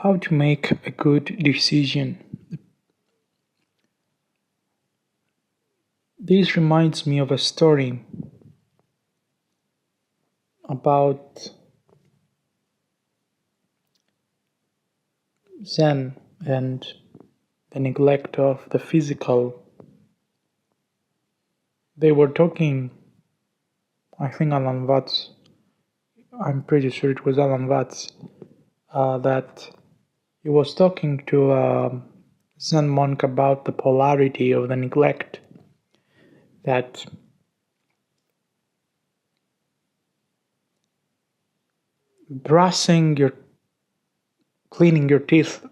How to make a good decision. This reminds me of a story about Zen and the neglect of the physical. They were talking, I think I'm pretty sure it was Alan Watts, that he was talking to a Zen monk about the polarity of the neglect, that cleaning your teeth,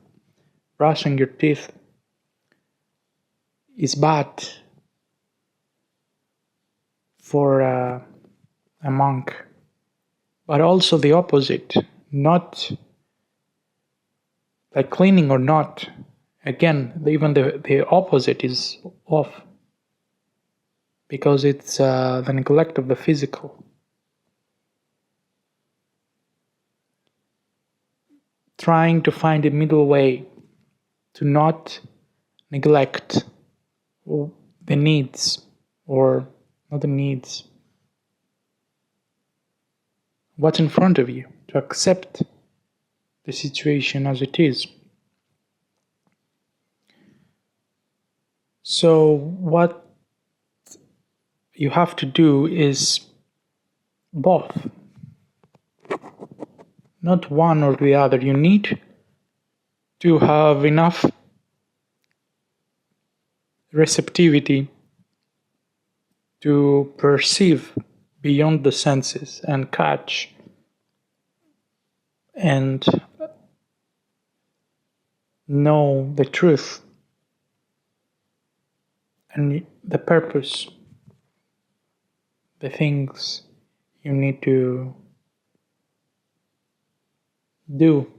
brushing your teeth is bad for a monk, but also the opposite, not like cleaning or not. Again, even the opposite is off, because it's the neglect of the physical. Trying to find a middle way to not neglect the needs, or not the needs, what's in front of you, to accept the situation as it is. So what you have to do is both, not one or the other. You need to have enough receptivity to perceive beyond the senses and catch and know the truth and the purpose, the things you need to do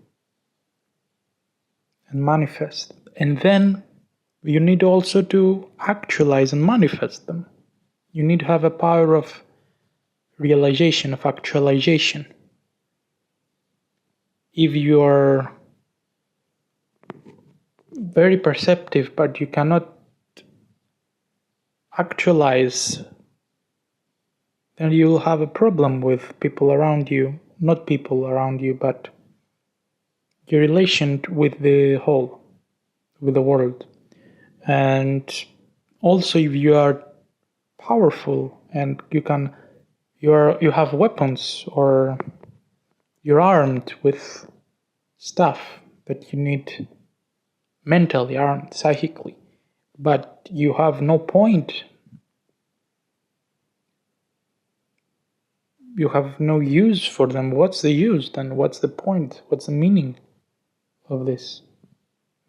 and manifest. And then you need also to actualize and manifest them. You need to have a power of realization, of actualization. If you are very perceptive but you cannot actualize, then you will have a problem with people around you, not people around you, but your relation with the whole, with the world. And also, if you are powerful and you have weapons, or you're armed with stuff that you need, mentally armed, psychically, but you have no point, you have no use for them, what's the use then? What's the point? What's the meaning of this?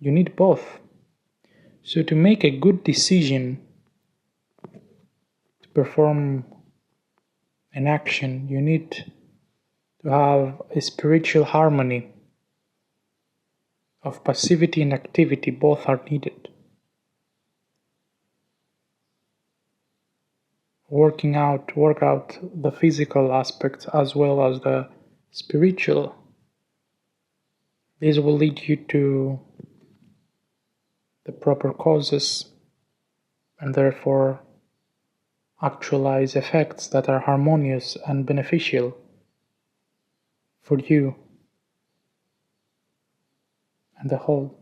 You need both. So to make a good decision, to perform an action, you need to have a spiritual harmony of passivity and activity. Both are needed. Work out the physical aspects as well as the spiritual. This will lead you to the proper causes, and therefore actualize effects that are harmonious and beneficial for you and the whole.